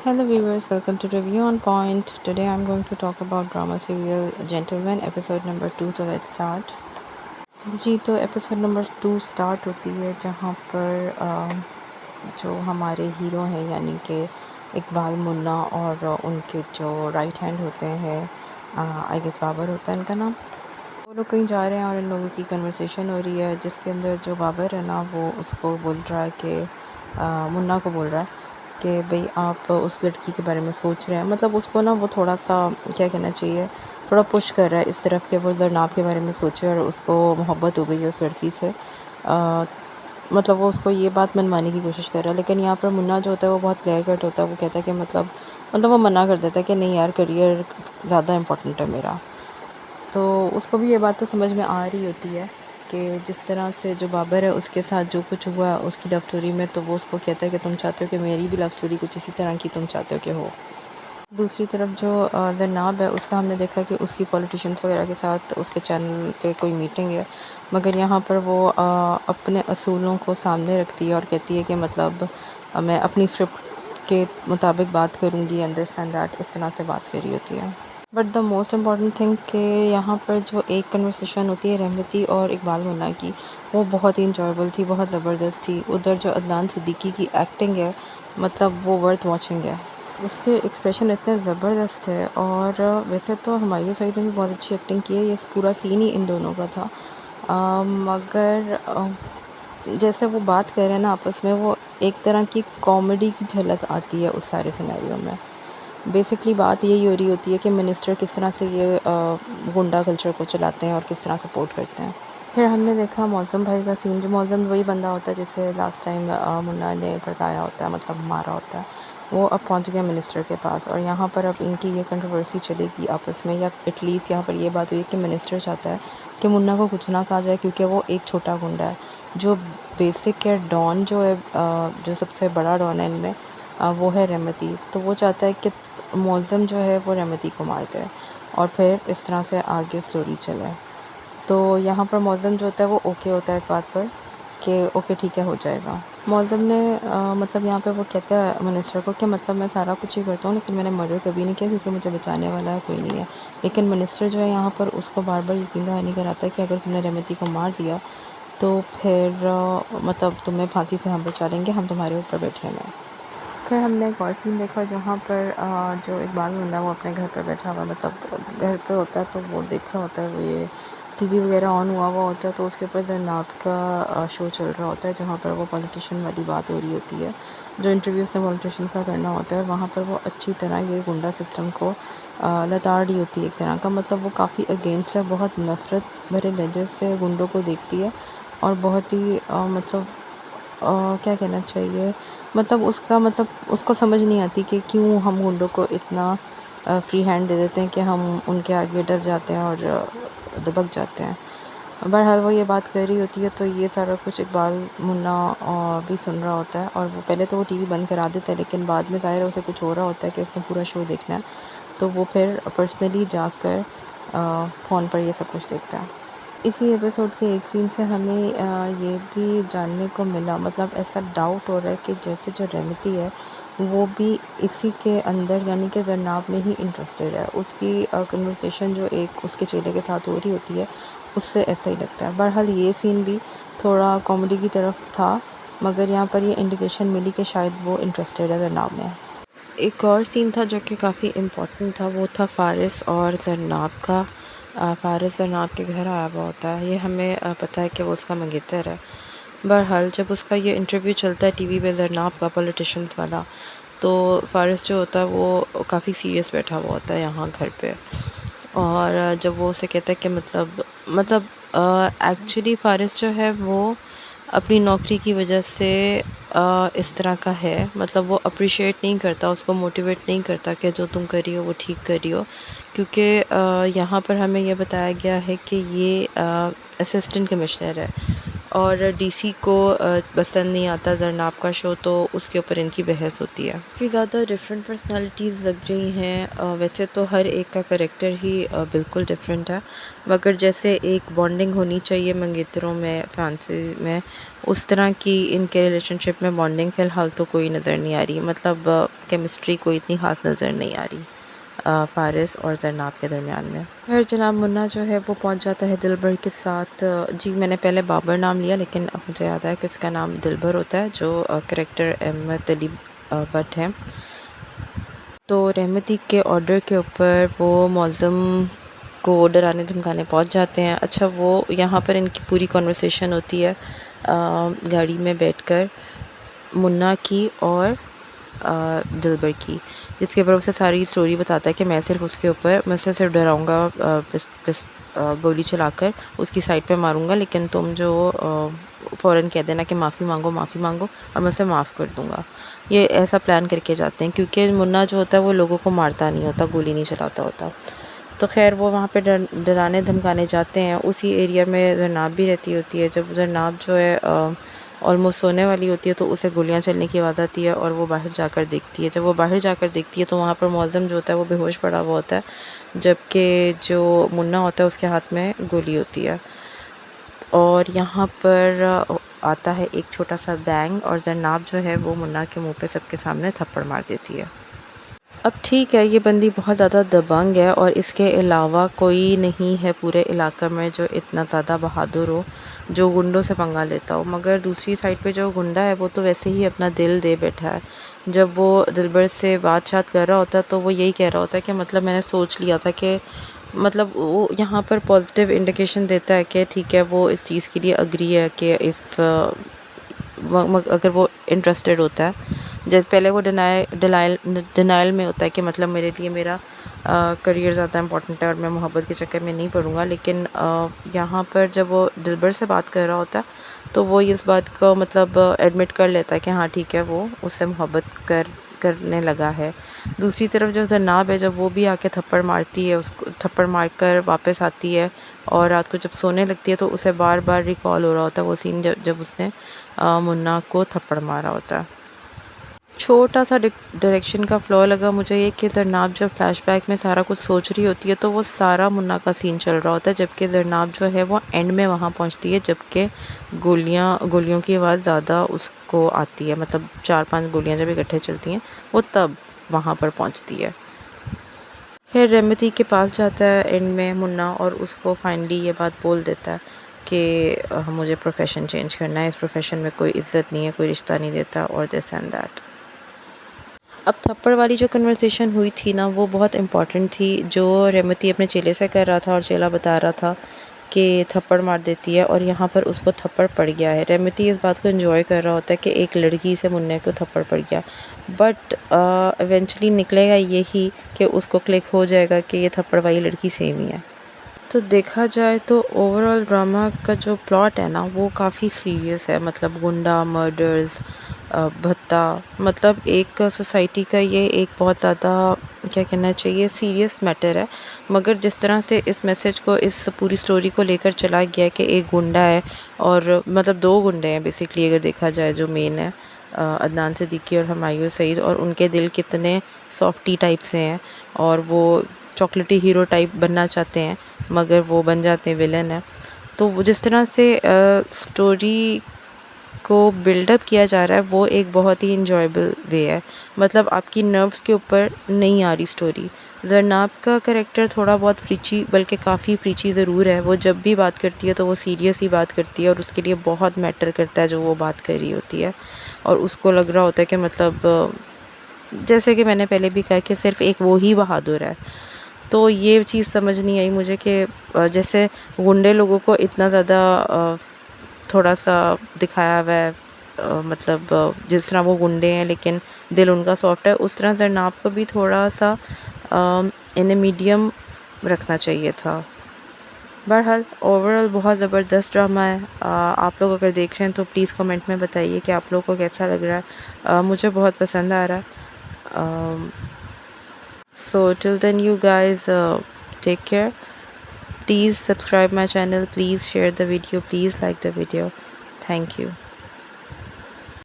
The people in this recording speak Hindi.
Hello viewers, welcome to Review on Point. Today I'm going to talk about drama serial Gentleman episode number 2. तो let's start. जी तो एपिसोड नंबर 2 स्टार्ट होती है जहाँ पर जो हमारे हीरो हैं यानी कि इकबाल मुन्ना और उनके जो राइट हैंड होते हैं आई गेस बाबर होता है इनका नाम। वो लोग कहीं जा रहे हैं और इन लोगों की कन्वर्सेशन हो रही है जिसके अंदर जो बाबर है ना वो उसको बोल रहा है कि मुन्ना को बोल रहा है कि भाई आप उस लड़की के बारे में सोच रहे हैं, मतलब उसको ना वो थोड़ा सा क्या कहना चाहिए, थोड़ा पुश कर रहा है इस तरफ के वो जरनाब के बारे में सोचे और उसको मोहब्बत हो गई है उस लड़की से। मतलब वो उसको ये बात मनवाने की कोशिश कर रहा है, लेकिन यहाँ पर मुन्ना जो होता है वो बहुत क्लियर कट होता है। वो कहता है कि मतलब वो मना कर देता है कि नहीं यार, करियर ज़्यादा इम्पोर्टेंट है मेरा। तो उसको भी ये बात तो समझ में आ रही होती है कि जिस तरह से जो बाबर है उसके साथ जो कुछ हुआ उसकी लव स्टोरी में, तो वो उसको कहता है कि तुम चाहते हो कि मेरी भी लव स्टोरी कुछ इसी तरह की तुम चाहते हो कि हो। दूसरी तरफ जो जन्नाब है उसका हमने देखा कि उसकी पॉलिटिशियंस वगैरह के साथ उसके चैनल पे कोई मीटिंग है, मगर यहाँ पर वो अपने असूलों को सामने रखती है और कहती है कि मतलब मैं अपनी स्क्रिप्ट के मुताबिक बात करूँगी, अंडरस्टैंड दैट, इस तरह से बात करी होती है। But the most important thing कि यहाँ पर जो एक कन्वर्सेशन होती है रहमती और इकबाल मुन्ना की, वो बहुत ही इंजॉयबल थी, बहुत ज़बरदस्त थी। उधर जो अदनान सिद्दीकी की एक्टिंग है, मतलब वो वर्थ वॉचिंग है। उसके एक्सप्रेशन इतने ज़बरदस्त थे और वैसे तो हुमायूं सईद ने भी बहुत अच्छी एक्टिंग की है। ये पूरा सीन ही इन दोनों का था। मगर जैसे वो बात कर रहे हैं ना आपस में, वो एक तरह की कॉमेडी की झलक आती है उस सारे सिनेरियो में। बेसिकली बात यही हो रही होती है कि मिनिस्टर किस तरह से ये गुंडा कल्चर को चलाते हैं और किस तरह सपोर्ट करते हैं। फिर हमने देखा मौज़म भाई का सीन। जो मौज़म वही बंदा होता है जिसे लास्ट टाइम मुन्ना ने भड़काया होता है, मतलब मारा होता है। वो अब पहुंच गया मिनिस्टर के पास और यहाँ पर अब इनकी ये कंट्रोवर्सी चलेगी आपस में, या एटलीस्ट यहाँ पर ये बात हुई कि मिनिस्टर चाहता है कि मुन्ना को कुछ ना कहा जाए क्योंकि वो एक छोटा गुंडा है। जो बेसिक है डॉन जो है, जो सबसे बड़ा डॉन है इनमें, वो है रहमती। तो वो चाहता है कि मौज़म जो है वो रहमती को मार दे और फिर इस तरह से आगे स्टोरी चले। तो यहाँ पर मौज़म जो होता है वो ओके होता है इस बात पर कि ओके ठीक है, हो जाएगा। मौज़म ने मतलब यहाँ पे वो कहता है मिनिस्टर को कि मतलब मैं सारा कुछ ही करता हूँ लेकिन मैंने मर्डर कभी नहीं किया क्योंकि मुझे बचाने वाला है कोई नहीं है। लेकिन मिनिस्टर जो है यहाँ पर उसको बार बार यकीन दहानी कराता है कि अगर तुमने रहमती को मार दिया तो फिर मतलब तुम्हें फांसी से हम बचा लेंगे, हम तुम्हारे ऊपर बैठे हैं। फिर हमने एक और सीन देखा जहाँ पर जो इकबाल मुन्ना वो अपने घर पर बैठा हुआ, मतलब घर पे होता है तो वो देख रहा होता है, वो ये टीवी वगैरह ऑन हुआ हुआ होता है तो उसके ऊपर जन्नाब का शो चल रहा होता है जहाँ पर वो पॉलिटिशियन वाली बात हो रही होती है। जो इंटरव्यू उसने पॉलिटिशियंस का करना होता है वहाँ पर वो अच्छी तरह ये गुंडा सिस्टम को लताड़ रही होती है एक तरह का। मतलब वो काफ़ी अगेंस्ट है, बहुत नफ़रत भरे लहजे से गुंडों को देखती है और बहुत ही मतलब क्या कहना चाहिए, मतलब उसका मतलब उसको समझ नहीं आती कि क्यों हम गुंडों को इतना फ्री हैंड दे देते हैं कि हम उनके आगे डर जाते हैं और दबक जाते हैं। बहरहाल वो ये बात कर रही होती है तो ये सारा कुछ इकबाल मुन्ना भी सुन रहा होता है और वो पहले तो वो टीवी बंद करा देता है, लेकिन बाद में ज़ाहिर है उसे कुछ हो रहा होता है कि उसने पूरा शो देखना है, तो वो फिर पर्सनली जाकर फ़ोन पर ये सब कुछ देखता है। इसी एपिसोड के एक सीन से हमें ये भी जानने को मिला, मतलब ऐसा डाउट हो रहा है कि जैसे जो रहमती है वो भी इसी के अंदर यानी कि जरनाब में ही इंटरेस्टेड है। उसकी कन्वर्सेशन जो एक उसके चेले के साथ हो रही होती है उससे ऐसा ही लगता है। बहरहाल ये सीन भी थोड़ा कॉमेडी की तरफ था, मगर यहाँ पर ये इंडिकेशन मिली कि शायद वो इंटरेस्टेड है जरनाब में। एक और सीन था जो कि काफ़ी इम्पोर्टेंट था, वो था फ़ारिस और जरनाब का। फ़ारिस जरनाब के घर आया हुआ होता है, ये हमें पता है कि वो उसका मंगेतर है। बहरहाल जब उसका ये इंटरव्यू चलता है टीवी पे जरनाब का पॉलिटिशियंस वाला, तो फ़ारिस जो होता है वो काफ़ी सीरियस बैठा हुआ होता है यहाँ घर पे। और जब वो उसे कहता है कि मतलब एक्चुअली फ़ारिस जो है वो अपनी नौकरी की वजह से इस तरह का है, मतलब वो अप्रिशिएट नहीं करता, उसको मोटिवेट नहीं करता कि जो तुम कर रही हो वो ठीक कर रही हो, क्योंकि यहाँ पर हमें यह बताया गया है कि ये असिस्टेंट कमिश्नर है और डीसी को पसंद नहीं आता ज़रनाब का शो, तो उसके ऊपर इनकी बहस होती है। काफ़ी ज़्यादा डिफरेंट पर्सनालिटीज़ लग रही हैं। वैसे तो हर एक का करेक्टर ही बिल्कुल डिफरेंट है, मगर जैसे एक बॉन्डिंग होनी चाहिए मंगेतरों में, फैंसी में, उस तरह की इनके रिलेशनशिप में बॉन्डिंग फ़िलहाल तो कोई नज़र नहीं आ रही। मतलब केमिस्ट्री कोई इतनी ख़ास नज़र नहीं आ रही फ़ारिस और ज़रनाब के दरमियान में। फिर जनाब मुन्ना जो है वो पहुंच जाता है दिलबर के साथ। जी मैंने पहले बाबर नाम लिया, लेकिन अब मुझे याद है कि उसका नाम दिलबर होता है, जो करेक्टर अहमद अली भट्ट है। तो रहमती के ऑर्डर के ऊपर वो मौज़म को डराने धमकाने पहुंच जाते हैं। अच्छा, वो यहाँ पर इनकी पूरी कॉन्वर्सेशन होती है गाड़ी में बैठकर, मुन्ना की और दिलबर की, जिसके ऊपर उसे सारी स्टोरी बताता है कि मैं उसे सिर्फ डराऊँगा, गोली चलाकर उसकी साइड पे मारूँगा, लेकिन तुम जो फ़ौरन कह देना कि माफ़ी मांगो और मैं उसे माफ़ कर दूँगा। ये ऐसा प्लान करके जाते हैं, क्योंकि मुन्ना जो होता है वो लोगों को मारता नहीं होता, गोली नहीं चलाता होता। तो खैर वो वहाँ पे डराने धमकाने जाते हैं। उसी एरिया में ज़रनाब भी रहती होती है। जब ज़रनाब जो है ऑलमोस्ट सोने वाली होती है, तो उसे गोलियां चलने की आवाज़ आती है और वो बाहर जाकर देखती है। जब वो बाहर जाकर देखती है तो वहाँ पर मौज़म जो होता है वो बेहोश पड़ा हुआ होता है, जबकि जो मुन्ना होता है उसके हाथ में गोली होती है। और यहाँ पर आता है एक छोटा सा बैंग, और ज़रनाब जो है वो मुन्ना के मुंह पे सबके सामने थप्पड़ मार देती है। अब ठीक है, ये बंदी बहुत ज़्यादा दबंग है और इसके अलावा कोई नहीं है पूरे इलाके में जो इतना ज़्यादा बहादुर हो, जो गुंडों से पंगा लेता हो। मगर दूसरी साइड पे जो गुंडा है वो तो वैसे ही अपना दिल दे बैठा है। जब वो दिलबर से बात कर रहा होता है तो वो यही कह रहा होता है कि मतलब मैंने सोच लिया था कि, मतलब वो यहाँ पर पॉजिटिव इंडिकेशन देता है कि ठीक है, वो इस चीज़ के लिए अग्री है कि अगर वो इंटरेस्टेड होता है। जैसे पहले वो डिनाइल में होता है कि मतलब मेरे लिए मेरा करियर ज़्यादा इंपॉर्टेंट है और मैं मोहब्बत के चक्कर में नहीं पड़ूंगा, लेकिन यहाँ पर जब वो दिलबर से बात कर रहा होता है तो वो इस बात को मतलब एडमिट कर लेता है कि हाँ ठीक है, वो उससे मोहब्बत करने लगा है। दूसरी तरफ जो ज़रनाब है, जब वो भी आके थप्पड़ मारती है, उसको थप्पड़ मारकर वापस आती है और रात को जब सोने लगती है तो उसे बार बार रिकॉल हो रहा होता है वो सीन जब उसने मुन्ना को थप्पड़ मारा होता है। छोटा सा डायरेक्शन का फ्लॉ लगा मुझे ये कि ज़रनाब जब फ्लैशबैक में सारा कुछ सोच रही होती है तो वो सारा मुन्ना का सीन चल रहा होता है, जबकि ज़रनाब जो है वो एंड में वहाँ पहुँचती है, जबकि गोलियों की आवाज़ ज़्यादा उसको आती है। मतलब 4-5 गोलियाँ जब इकट्ठे चलती हैं वो तब वहाँ पर पहुँचती है। फिर रेमती के पास जाता है एंड में मुन्ना और उसको फाइनली ये बात बोल देता है कि मुझे प्रोफेशन चेंज करना है, इस प्रोफेशन में कोई इज़्ज़त नहीं है, कोई रिश्ता नहीं देता और दिस एंड दैट। अब थप्पड़ वाली जो कन्वर्सेशन हुई थी ना, वो बहुत इम्पॉर्टेंट थी, जो रेमती अपने चेले से कर रहा था और चेला बता रहा था कि थप्पड़ मार देती है और यहाँ पर उसको थप्पड़ पड़ गया है। रेमती इस बात को एंजॉय कर रहा होता है कि एक लड़की से मुन्ने को थप्पड़ पड़ गया, बट इवेंचुअली निकलेगा यही कि उसको क्लिक हो जाएगा कि ये थप्पड़ वाली लड़की सेम ही है। तो देखा जाए तो ओवरऑल ड्रामा का जो प्लॉट है ना वो काफ़ी सीरियस है। मतलब गुंडा, मर्डर्स, भत्ता, मतलब एक सोसाइटी का ये एक बहुत ज़्यादा क्या कहना चाहिए सीरियस मैटर है। मगर जिस तरह से इस मैसेज को, इस पूरी स्टोरी को लेकर चला गया कि एक गुंडा है और मतलब 2 गुंडे हैं बेसिकली अगर देखा जाए, जो मेन है अदनान सिद्दीकी और हुमायूं सईद, और उनके दिल कितने सॉफ्टी टाइप से हैं और वो चॉकलेटी हीरो टाइप बनना चाहते हैं मगर वो बन जाते हैं विलन है। तो वो जिस तरह से स्टोरी को बिल्डअप किया जा रहा है वो एक बहुत ही इंजॉयबल वे है। मतलब आपकी नर्व्स के ऊपर नहीं आ रही स्टोरी। ज़रनाब का कैरेक्टर थोड़ा बहुत प्रीची, बल्कि काफ़ी प्रीची ज़रूर है। वो जब भी बात करती है तो वो सीरियस ही बात करती है और उसके लिए बहुत मैटर करता है जो वो बात कर रही होती है, और उसको लग रहा होता है कि मतलब जैसे कि मैंने पहले भी कहा कि सिर्फ एक वो ही बहादुर है। तो ये चीज़ समझ नहीं आई मुझे कि जैसे गुंडे लोगों को इतना ज़्यादा थोड़ा सा दिखाया हुआ है, मतलब जिस तरह वो गुंडे हैं लेकिन दिल उनका सॉफ्ट है, उस तरह ज़रनाब को भी थोड़ा सा इन्हें मीडियम रखना चाहिए था। बहरहाल ओवरऑल बहुत ज़बरदस्त ड्रामा है। आप लोग अगर देख रहे हैं तो प्लीज़ कमेंट में बताइए कि आप लोग को कैसा लग रहा है। मुझे बहुत पसंद आ रहा है। So till then you guys take care. Please subscribe my channel, please share the video, please like the video. Thank you.